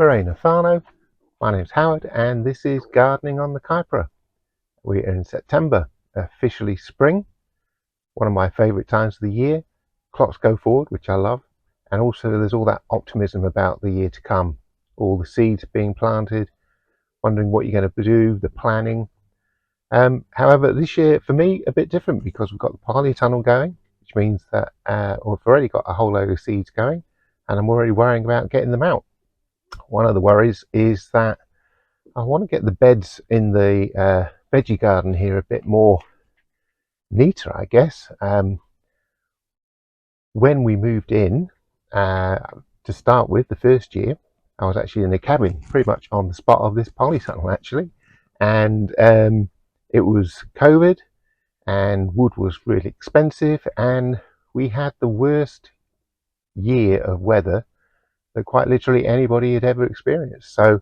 Morena Fano. My name's Howard and this is Gardening on the Kaipara. We're in September, officially spring, one of my favourite times of the year. Clocks go forward, which I love, and also there's all that optimism about the year to come. All the seeds being planted, wondering what you're going to do, the planning. However, this year for me a bit different because we've got the Parley tunnel going, which means that we've already got a whole load of seeds going, and I'm already worrying about getting them out. One of the worries is that I want to get the beds in the veggie garden here a bit more neater, I guess. When we moved in, to start with, the first year, I was actually in a cabin pretty much on the spot of this polytunnel actually, and it was COVID and wood was really expensive, and we had the worst year of weather that quite literally anybody had ever experienced. So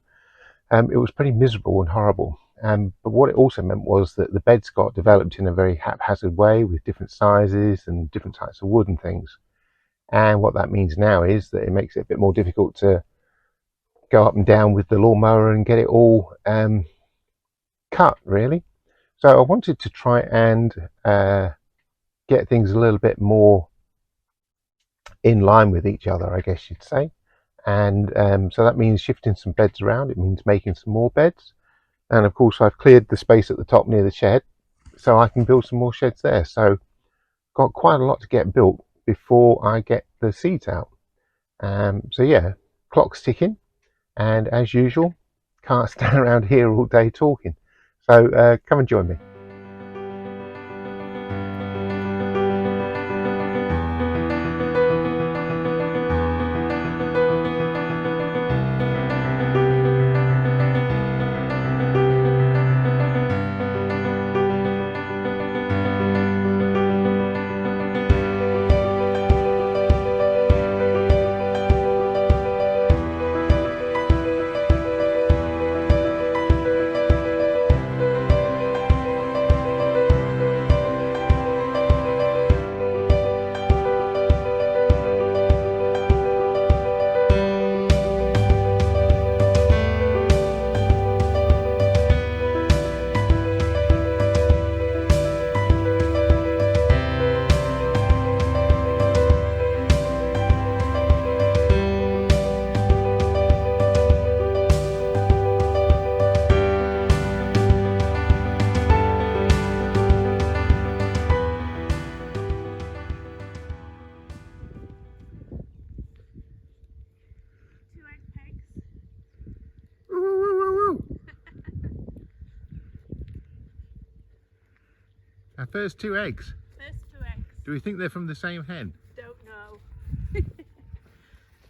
it was pretty miserable and horrible. But what it also meant was that the beds got developed in a very haphazard way with different sizes and different types of wood and things. And what that means now is that it makes it a bit more difficult to go up and down with the lawnmower and get it all cut, really. So I wanted to try and get things a little bit more in line with each other, I guess you'd say. And so that means shifting some beds around. It means making some more beds, and of course I've cleared the space at the top near the shed so I can build some more sheds there. So got quite a lot to get built before I get the seeds out. So yeah, clock's ticking, and as usual can't stand around here all day talking, so come and join me. Our first two eggs. First two eggs. Do we think they're from the same hen? Don't know.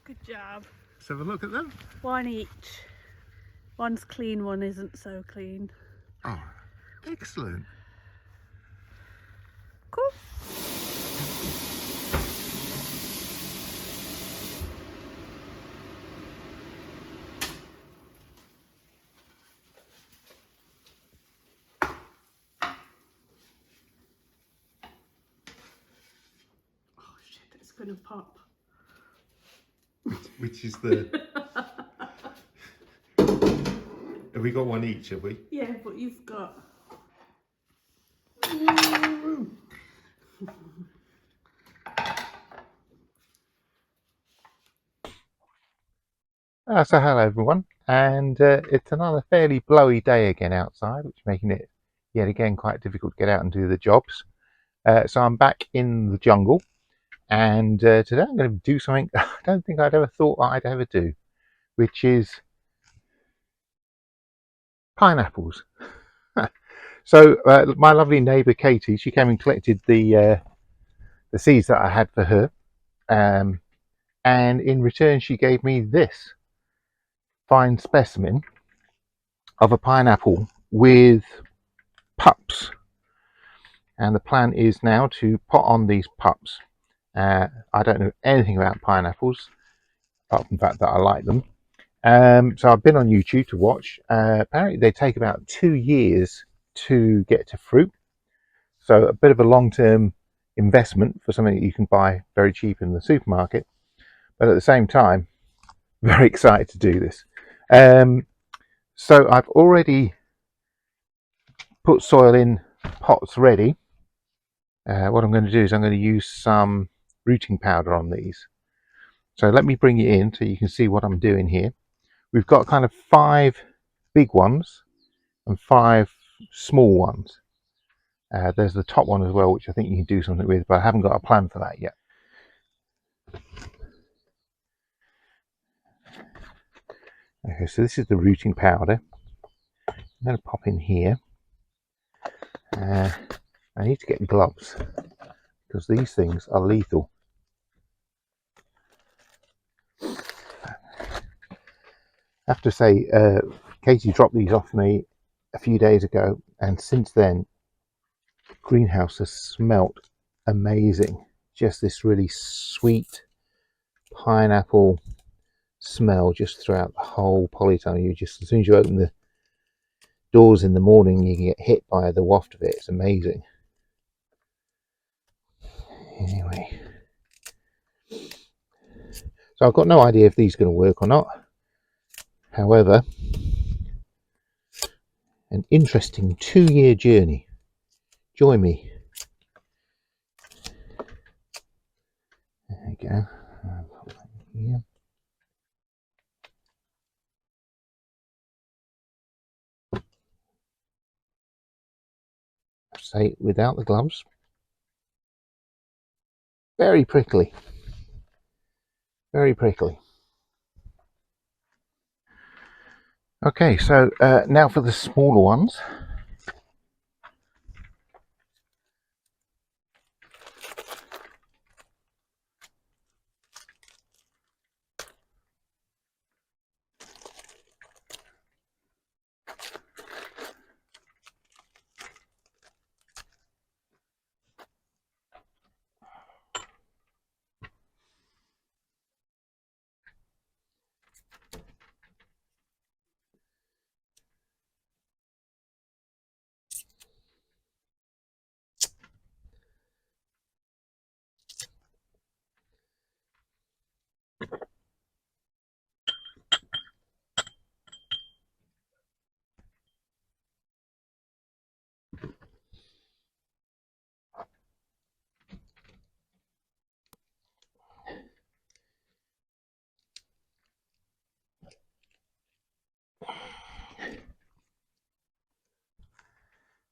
Good job. Let's have a look at them. One each. One's clean, one isn't so clean. Oh, excellent. Cool. Gonna pop. Which is the... Have we got one each, have we? Yeah, but you've got... So hello everyone, and it's another fairly blowy day again outside, which is making it yet again quite difficult to get out and do the jobs. So I'm back in the jungle. And today I'm going to do something I don't think I'd ever thought I'd ever do, which is pineapples. So my lovely neighbour Katie, she came and collected the seeds that I had for her, and in return she gave me this fine specimen of a pineapple with pups. And the plan is now to pot on these pups. I don't know anything about pineapples, apart from the fact that I like them. So I've been on YouTube to watch. Apparently they take about 2 years to get to fruit. So a bit of a long-term investment for something that you can buy very cheap in the supermarket. But at the same time, very excited to do this. So I've already put soil in pots ready. What I'm going to do is I'm going to use some rooting powder on these. So let me bring it in so you can see what I'm doing here. We've got kind of 5 big ones and 5 small ones. There's the top one as well, which I think you can do something with, but I haven't got a plan for that yet. Okay, so this is the rooting powder. I'm going to pop in here. I need to get gloves because these things are lethal. I have to say, Katie dropped these off me a few days ago, and since then, greenhouse has smelt amazing. Just this really sweet pineapple smell just throughout the whole polytunnel. You just, as soon as you open the doors in the morning, you can get hit by the waft of it. It's amazing. Anyway, so I've got no idea if these are going to work or not. However, an interesting 2-year journey. Join me. There we go. Here. Say without the gloves. Very prickly. Very prickly. Okay, so now for the smaller ones.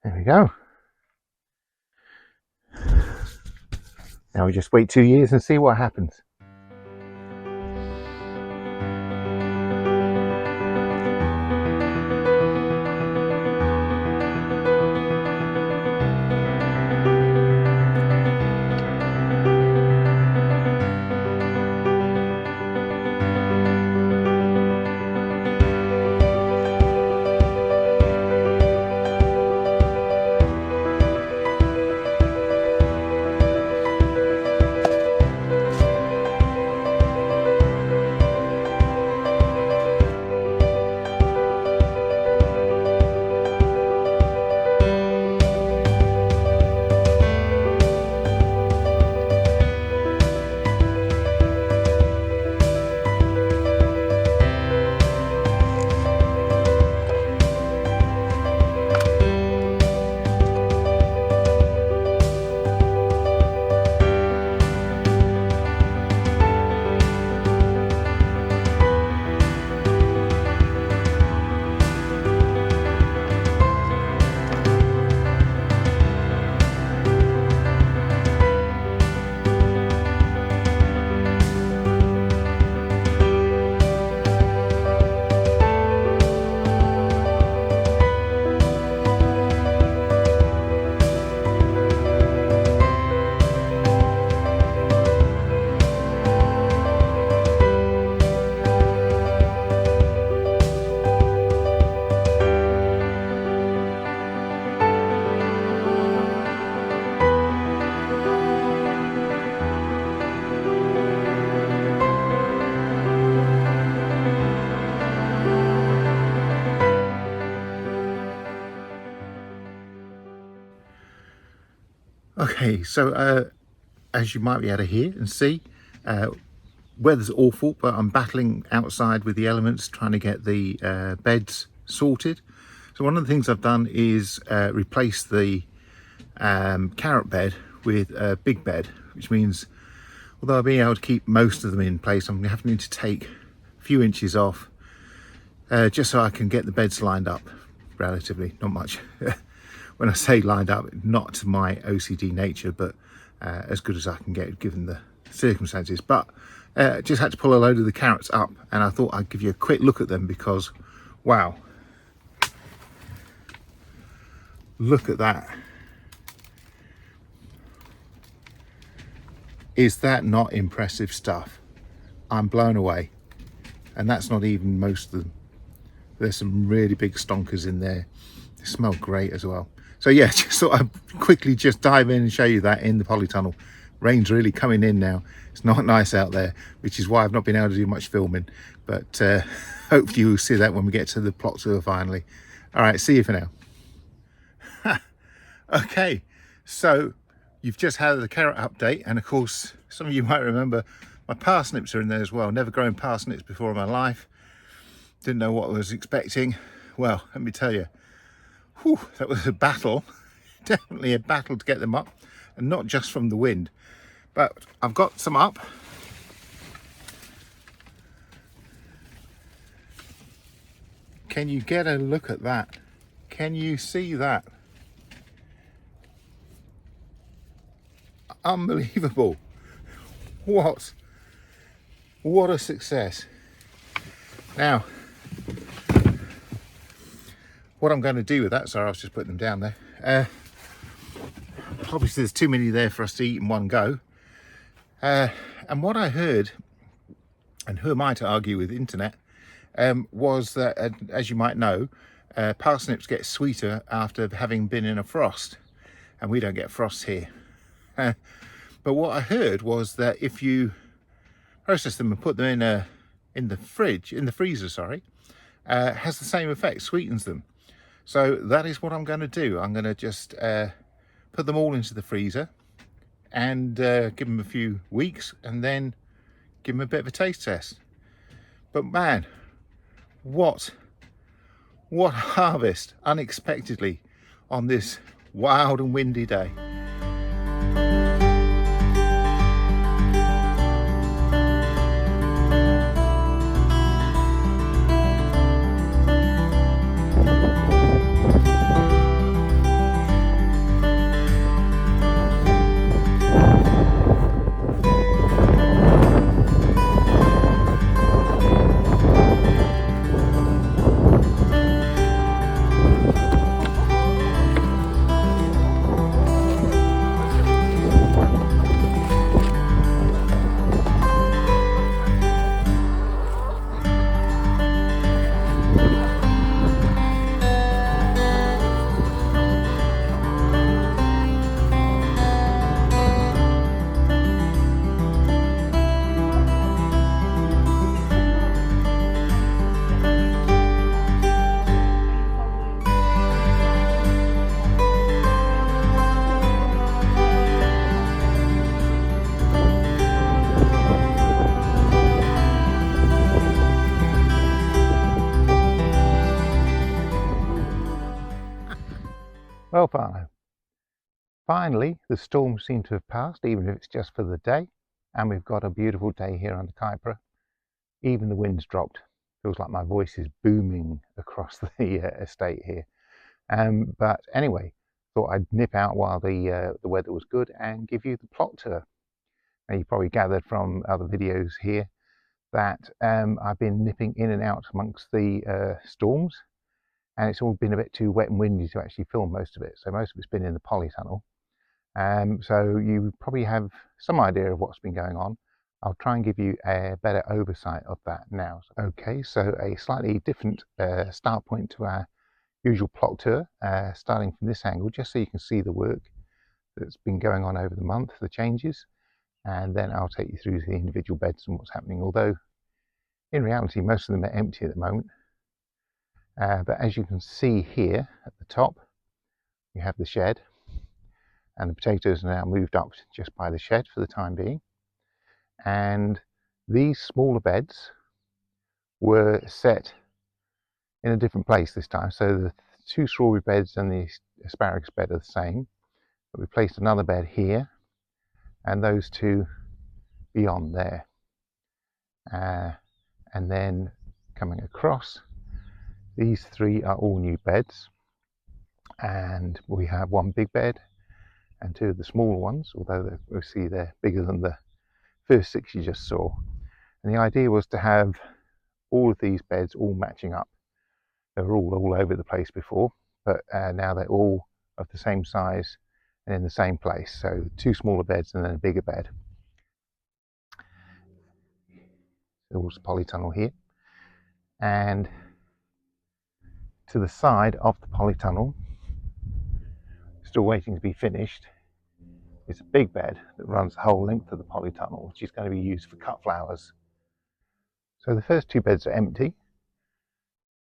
There we go. Now we just wait 2 years and see what happens. Okay, so as you might be able to hear and see, weather's awful, but I'm battling outside with the elements, trying to get the beds sorted. So one of the things I've done is replace the carrot bed with a big bed, which means although I'll be able to keep most of them in place, I'm having to take a few inches off just so I can get the beds lined up relatively, not much. When I say lined up, not to my OCD nature, but as good as I can get given the circumstances. But just had to pull a load of the carrots up, and I thought I'd give you a quick look at them because, wow, look at that. Is that not impressive stuff? I'm blown away. And that's not even most of them. There's some really big stonkers in there. They smell great as well. So yeah, just thought I'd quickly just dive in and show you that in the polytunnel. Rain's really coming in now. It's not nice out there, which is why I've not been able to do much filming. But hopefully you'll see that when we get to the plot tour finally. All right, see you for now. Okay, so you've just had the carrot update, and of course some of you might remember my parsnips are in there as well. Never grown parsnips before in my life, didn't know what I was expecting. Well, let me tell you, whew, that was a battle. Definitely a battle to get them up, and not just from the wind, but I've got some up. Can you get a look at that? Can you see that? Unbelievable. What a success. Now what I'm going to do with that, sorry I was just putting them down there, obviously there's too many there for us to eat in one go, and what I heard, and who am I to argue with the internet, was that as you might know, parsnips get sweeter after having been in a frost, and we don't get frosts here. But what I heard was that if you process them and put them in the freezer, sorry, has the same effect, sweetens them. So that is what I'm going to do. I'm going to just put them all into the freezer and give them a few weeks, and then give them a bit of a taste test. But man, what a harvest unexpectedly on this wild and windy day. Well, finally, the storm seemed to have passed, even if it's just for the day, and we've got a beautiful day here on the Kaipara. Even the wind's dropped. Feels like my voice is booming across the estate here. But anyway, thought I'd nip out while the weather was good and give you the plot tour. Now, you probably gathered from other videos here that I've been nipping in and out amongst the storms, and it's all been a bit too wet and windy to actually film most of it. So most of it's been in the polytunnel. So you probably have some idea of what's been going on. I'll try and give you a better oversight of that now. Okay, so a slightly different start point to our usual plot tour, starting from this angle, just so you can see the work that's been going on over the month, the changes, and then I'll take you through the individual beds and what's happening, although in reality most of them are empty at the moment. But as you can see here at the top, you have the shed, and the potatoes are now moved up just by the shed for the time being. And These smaller beds were set in a different place this time. So the two strawberry beds and the asparagus bed are the same, but we placed another bed here and those two beyond there. And then coming across, these three are all new beds, and we have one big bed and two of the smaller ones, although we see they're bigger than the first 6 you just saw. And the idea was to have all of these beds all matching up. They were all over the place before, but now they're all of the same size and in the same place. So two smaller beds and then a bigger bed. There was a polytunnel here, and to the side of the polytunnel, still waiting to be finished, is a big bed that runs the whole length of the polytunnel, which is going to be used for cut flowers. So the first two beds are empty,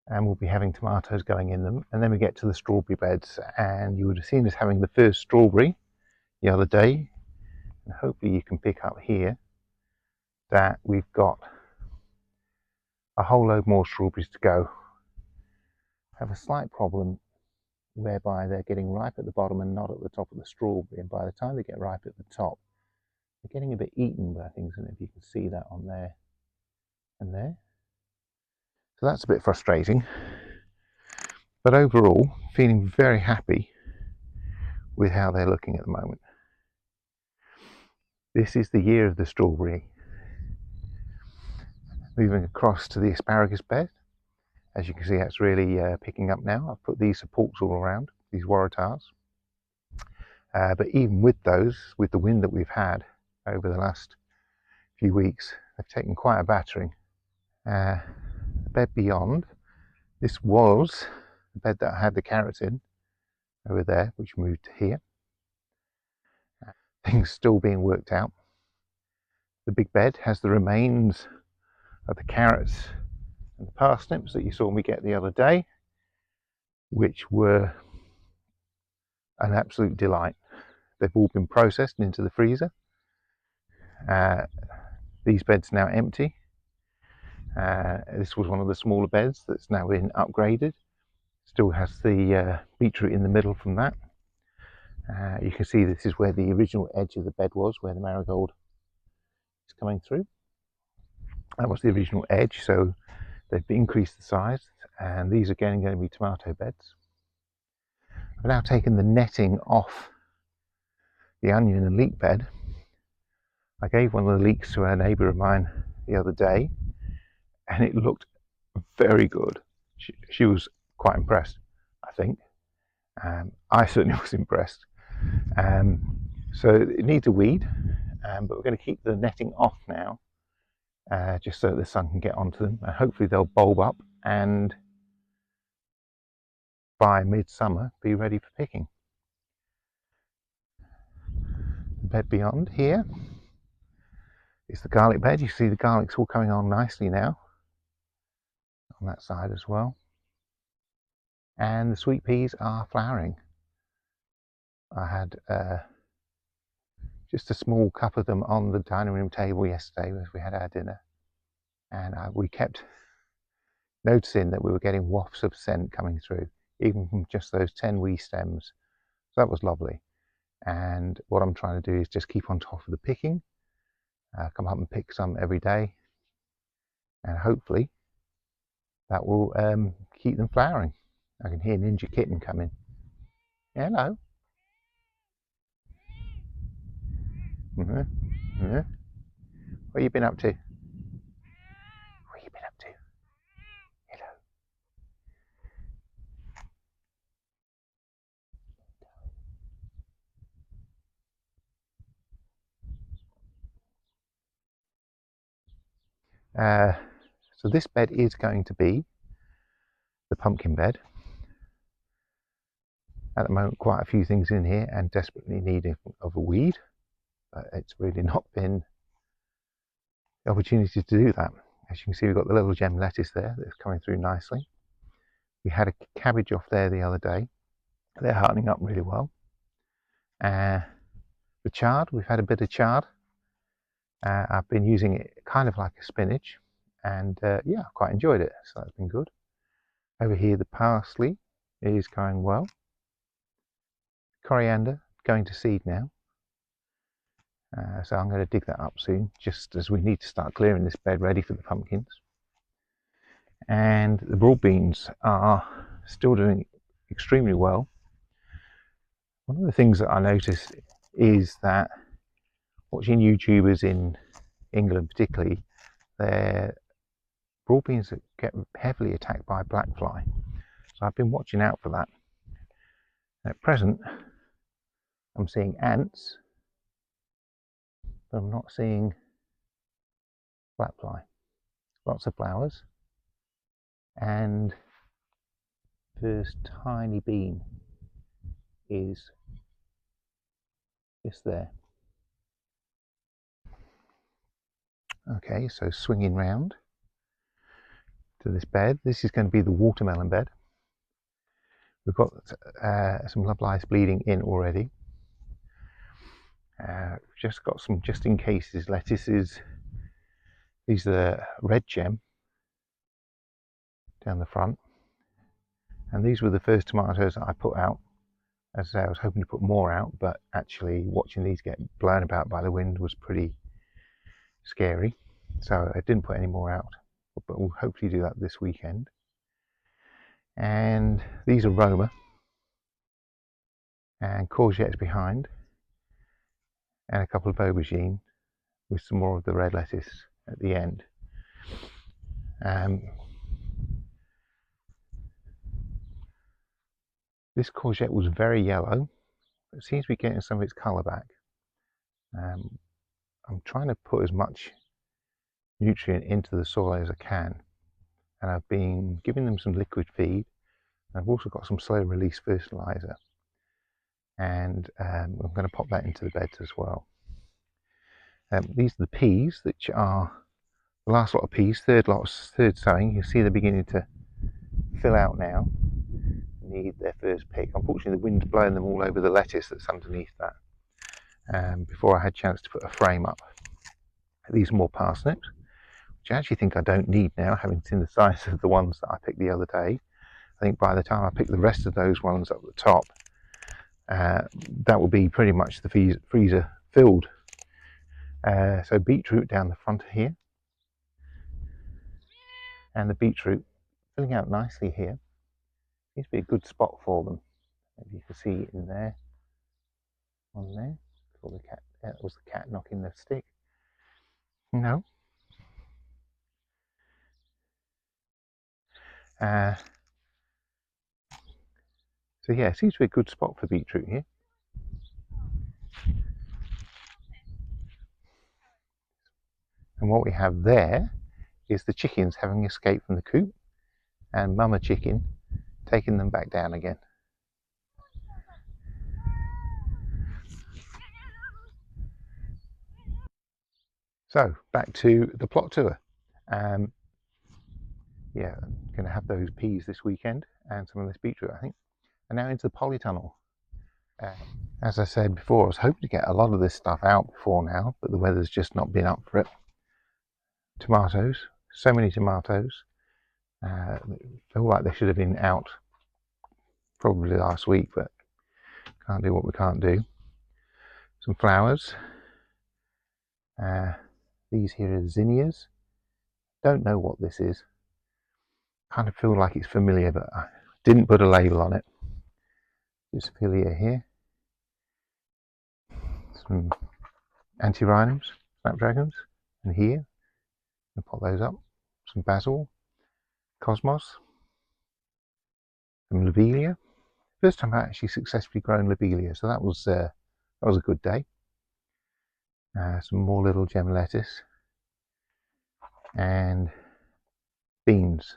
and we'll be having tomatoes going in them, and then we get to the strawberry beds, and you would have seen us having the first strawberry the other day, and hopefully you can pick up here that we've got a whole load more strawberries to go. I have a slight problem whereby they're getting ripe at the bottom and not at the top of the strawberry, and by the time they get ripe at the top, they're getting a bit eaten by things. I don't know if you can see that on there and there. So that's a bit frustrating, but overall feeling very happy with how they're looking at the moment. This is the year of the strawberry. Moving across to the asparagus bed, as you can see, that's really picking up now. I've put these supports all around, these waratahs. But even with those, with the wind that we've had over the last few weeks, they've taken quite a battering. The bed beyond, this was the bed that I had the carrots in over there, which moved to here. Things still being worked out. The big bed has the remains of the carrots and the parsnips that you saw me get the other day, which were an absolute delight. They've all been processed into the freezer. These beds are now empty. This was one of the smaller beds that's now been upgraded. Still has the beetroot in the middle from that. You can see this is where the original edge of the bed was, where the marigold is coming through. That was the original edge, so they've increased the size, and these are again going to be tomato beds. I've now taken the netting off the onion and leek bed. I gave one of the leeks to a neighbour of mine the other day, and it looked very good. She was quite impressed, I think. I certainly was impressed. So it needs a weed, but we're going to keep the netting off now, just so the sun can get onto them, and hopefully they'll bulb up and by midsummer be ready for picking. The bed beyond here is the garlic bed. You see the garlic's all coming on nicely now on that side as well, and the sweet peas are flowering. I had just a small cup of them on the dining room table yesterday as we had our dinner, and we kept noticing that we were getting wafts of scent coming through, even from just those 10 wee stems. So that was lovely. And what I'm trying to do is just keep on top of the picking, come up and pick some every day, and hopefully that will keep them flowering. I can hear Ninja Kitten coming. Hello. What have you been up to? What have you been up to? Hello. So this bed is going to be the pumpkin bed. At the moment, quite a few things in here and desperately needing of a weed, but it's really not been the opportunity to do that. As you can see, we've got the little gem lettuce there that's coming through nicely. We had a cabbage off there the other day. They're hardening up really well. The chard, we've had a bit of chard I've been using it kind of like a spinach, and yeah, quite enjoyed it, so that's been good. Over here the parsley is going well. Coriander going to seed now, so I'm going to dig that up soon, just as we need to start clearing this bed ready for the pumpkins. And the broad beans are still doing extremely well. One of the things that I noticed is that watching YouTubers in England particularly, their broad beans get heavily attacked by black fly. So I've been watching out for that. At present, I'm seeing ants, but I'm not seeing black fly. Lots of flowers, and first tiny bean is just there. Okay, so swinging round to this bed. This is going to be the watermelon bed. We've got some love lice bleeding in already. Just got some just in cases lettuces. These are the red gem down the front, and these were the first tomatoes that I put out. As I say, I was hoping to put more out, but actually watching these get blown about by the wind was pretty scary, so I didn't put any more out, but we'll hopefully do that this weekend. And these are Roma and courgettes behind, and a couple of aubergine with some more of the red lettuce at the end. This courgette was very yellow, but it seems to be getting some of its colour back. I'm trying to put as much nutrient into the soil as I can, and I've been giving them some liquid feed. I've also got some slow release fertiliser, and I'm going to pop that into the beds as well. These are the peas, which are the last lot of peas, third sowing. You see they're beginning to fill out now, need their first pick. Unfortunately the wind's blowing them all over the lettuce that's underneath that, before I had a chance to put a frame up. These are more parsnips, which I actually think I don't need now, having seen the size of the ones that I picked the other day. I think by the time I pick the rest of those ones up the top, that will be pretty much the freezer filled. So beetroot down the front here, and the beetroot filling out nicely here. Seems to be a good spot for them. Maybe you can see in there, on there. Saw the cat. That was the cat knocking the stick. No. So yeah, it seems to be a good spot for beetroot here. And what we have there is the chickens having escaped from the coop, and mama chicken taking them back down again. So back to the plot tour. Yeah, I'm going to have those peas this weekend and some of this beetroot, I think. And now into the polytunnel. As I said before, I was hoping to get a lot of this stuff out before now, but the weather's just not been up for it. Tomatoes, so many tomatoes. Feel like they should have been out probably last week, but can't do what we can't do. Some flowers. These here are zinnias. Don't know what this is. Kind of feel like it's familiar, but I didn't put a label on it. Just philia here. Some antirrhinums, snapdragons, and here. I'll pop those up. Some basil, cosmos, some lobelia. First time I actually successfully grown lobelia, so that was a good day. Some more little gem lettuce and beans.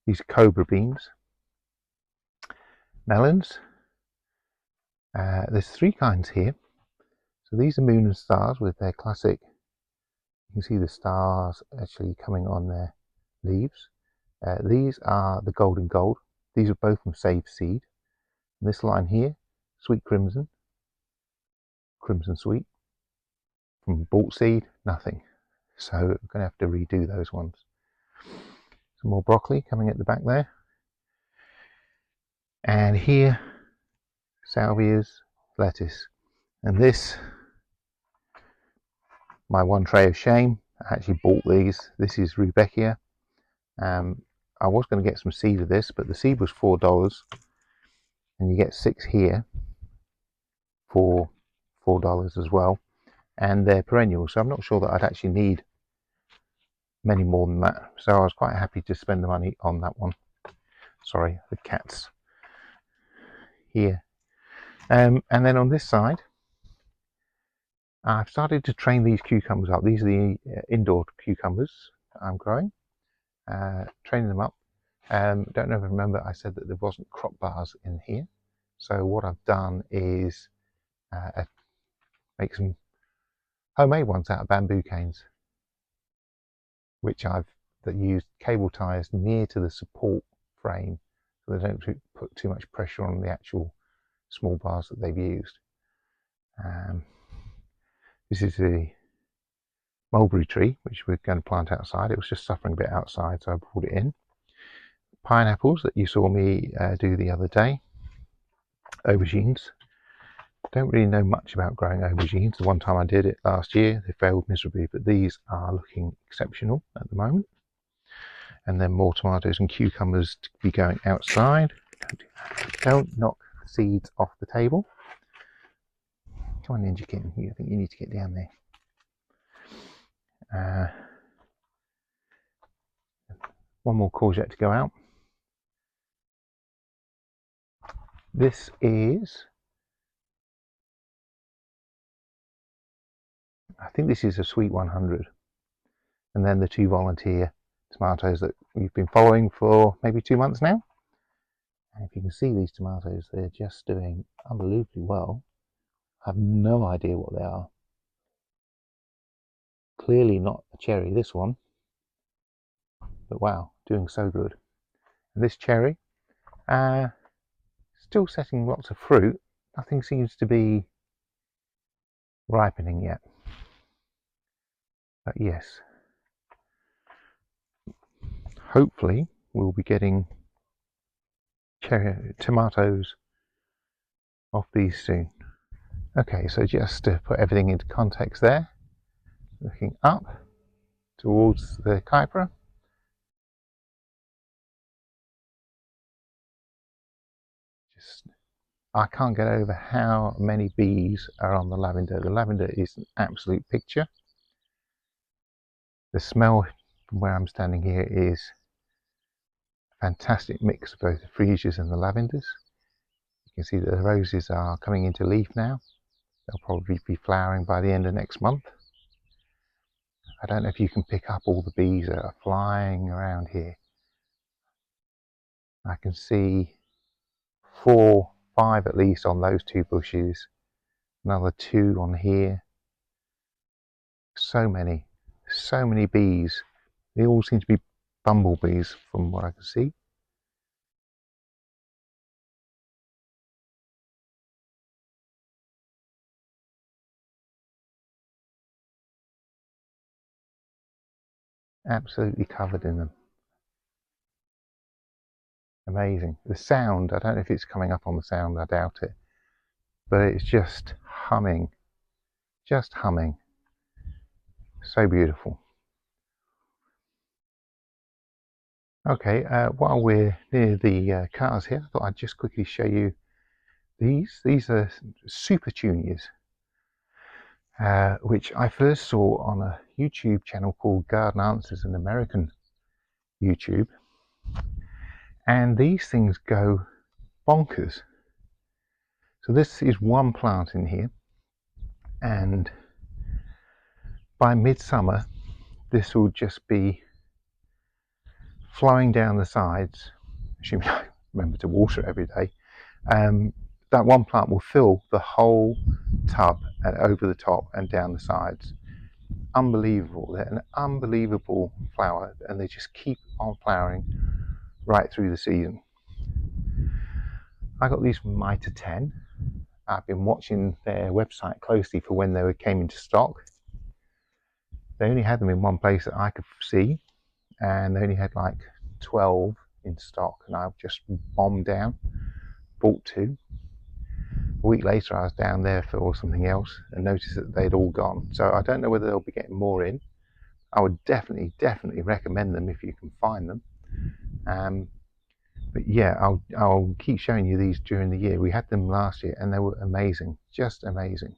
These are cobra beans. Melons. There's three kinds here. So these are moon and stars with their classic. You can see the stars actually coming on their leaves. These are the golden gold. These are both from saved seed. And this line here, sweet crimson, crimson sweet, from bought seed, nothing. So I'm going to have to redo those ones. Some more broccoli coming at the back there. And here, salvias, lettuce. And this, my one tray of shame. I actually bought these. This is Rudbeckia. I was going to get some seed of this, but the seed was $4, and you get 6 here for $4 as well. And they're perennial, so I'm not sure that I'd actually need many more than that. So I was quite happy to spend the money on that one. Sorry, the cat's here. And then on this side, I've started to train these cucumbers up. These are the indoor cucumbers I'm growing, training them up. Don't know if I remember, I said that there wasn't crop bars in here. So what I've done is make some homemade ones out of bamboo canes, which I've used cable ties near to the support frame so they don't put too much pressure on the actual small bars that they've used. This is the mulberry tree, which we're going to plant outside. It was just suffering a bit outside, so I brought it in. Pineapples that you saw me do the other day. Aubergines. Don't really know much about growing aubergines. The one time I did it last year, they failed miserably, but these are looking exceptional at the moment. And then more tomatoes and cucumbers to be going outside. Don't do that. Don't knock the seeds off the table. Come on, Ninja Kitten. I think you need to get down there. One more courgette to go out. This is, I think this is a Sweet 100. And then the 2 volunteer tomatoes that we've been following for maybe 2 months now. And if you can see these tomatoes, they're just doing unbelievably well. I have no idea what they are. Clearly not a cherry, this one. But wow, doing so good. And this cherry, still setting lots of fruit. Nothing seems to be ripening yet. But yes, hopefully we'll be getting tomatoes off these soon. Okay, so just to put everything into context there, looking up towards the Kaipara. I can't get over how many bees are on the lavender. The lavender is an absolute picture. The smell from where I'm standing here is a fantastic mix of both the freesias and the lavenders. You can see that the roses are coming into leaf now. They'll probably be flowering by the end of next month. I don't know if you can pick up all the bees that are flying around here. I can see 4, 5 at least on those 2 bushes, another 2 on here. So many bees. They all seem to be bumblebees from what I can see. Absolutely covered in them. Amazing. The sound, I don't know if it's coming up on the sound, I doubt it, but it's just humming. Just humming. So beautiful. Okay, while we're near the cars here, I thought I'd just quickly show you these. These are super tunias, which I first saw on a YouTube channel called Garden Answers, an American YouTube. And these things go bonkers. So this is one plant in here, and by midsummer this will just be flowing down the sides, assuming I remember to water it every day. That one plant will fill the whole tub and over the top and down the sides. Unbelievable. They're an unbelievable flower, and they just keep on flowering right through the season. I got these from Mitre 10. I've been watching their website closely for when they came into stock. They only had them in one place that I could see, and they only had like 12 in stock, and I just bombed down, bought 2. A week later I was down there for something else and noticed that they'd all gone. So I don't know whether they'll be getting more in. I would definitely recommend them if you can find them. But yeah, I'll keep showing you these during the year. We had them last year and they were amazing, just amazing.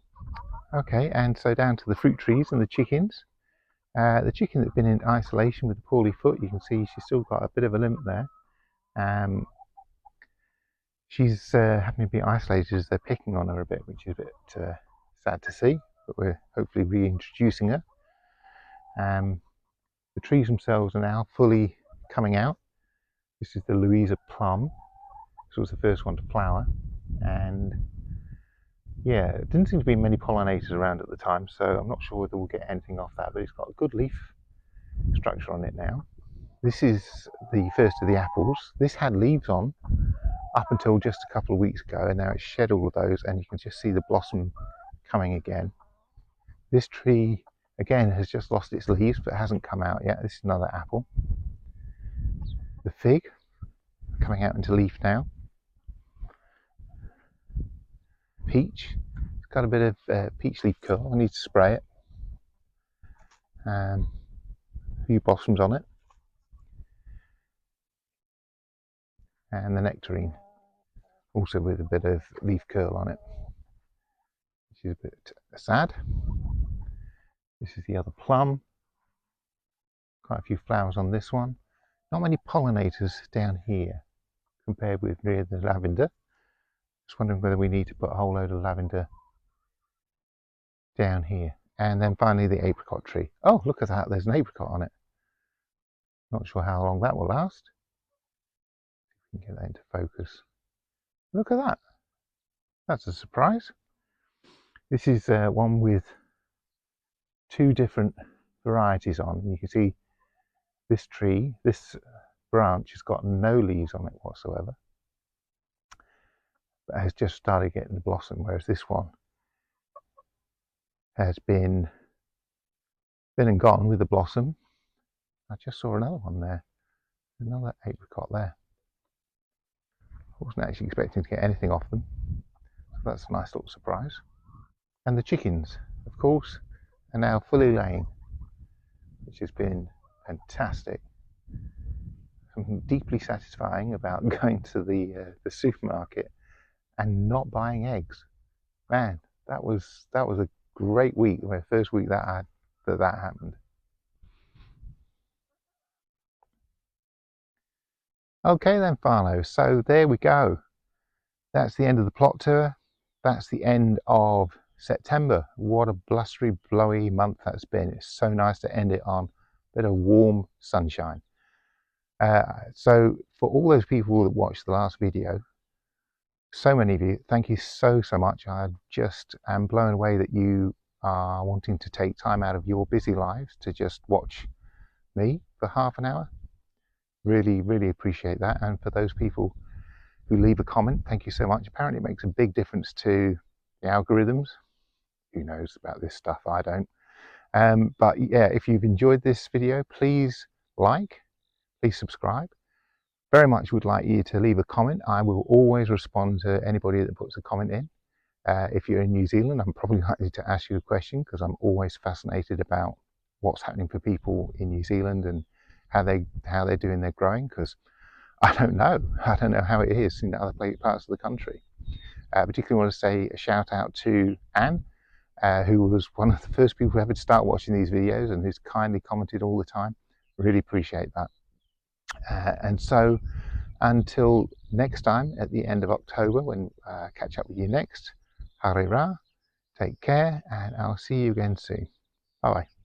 Okay, and so down to the fruit trees and the chickens. The chicken that's been in isolation with the poorly foot, you can see she's still got a bit of a limp there. She's having to be isolated as they're picking on her a bit, which is a bit sad to see, but we're hopefully reintroducing her. The trees themselves are now fully coming out. This is the Louisa plum. This was the first one to flower, and yeah, it didn't seem to be many pollinators around at the time, so I'm not sure whether we'll get anything off that, but it's got a good leaf structure on it now. This is the first of the apples. This had leaves on up until just a couple of weeks ago, and now it's shed all of those, and you can just see the blossom coming again. This tree again has just lost its leaves, but it hasn't come out yet. This is another apple. The fig coming out into leaf now. Peach, it's got a bit of peach leaf curl. I need to spray it. A few blossoms on it. And the nectarine, also with a bit of leaf curl on it, which is a bit sad. This is the other plum. Quite a few flowers on this one. Not many pollinators down here compared with near the lavender. Just wondering whether we need to put a whole load of lavender down here. And then finally the apricot tree. Oh, look at that, there's an apricot on it. Not sure how long that will last. We can get that into focus. Look at that. That's a surprise. This is one with 2 different varieties on. You can see this tree, this branch has got no leaves on it whatsoever, but has just started getting the blossom, whereas this one has been and gone with the blossom. I just saw another one there, another apricot there. I wasn't actually expecting to get anything off them, so that's a nice little surprise. And the chickens, of course, are now fully laying, which has been fantastic. Something deeply satisfying about going to the supermarket and not buying eggs. Man, that was a great week. The first week that happened. Okay then, Farlow. So there we go. That's the end of the plot tour. That's the end of September. What a blustery, blowy month that's been. It's so nice to end it on a bit of warm sunshine. So for all those people that watched the last video, so many of you, thank you so much. I just am blown away that you are wanting to take time out of your busy lives to just watch me for half an hour. Really appreciate that. And for those people who leave a comment, thank you so much. Apparently it makes a big difference to the algorithms. Who knows about this stuff? I don't. But yeah, if you've enjoyed this video, please like, please subscribe. Very much would like you to leave a comment. I will always respond to anybody that puts a comment in. If you're in New Zealand, I'm probably likely to ask you a question because I'm always fascinated about what's happening for people in New Zealand and how they're doing their growing, because I don't know how it is in other parts of the country. Particularly want to say a shout out to Anne, who was one of the first people ever to start watching these videos and who's kindly commented all the time. Really appreciate that. And so until next time at the end of October, when I catch up with you next, Haere rā, take care, and I'll see you again soon. Bye bye.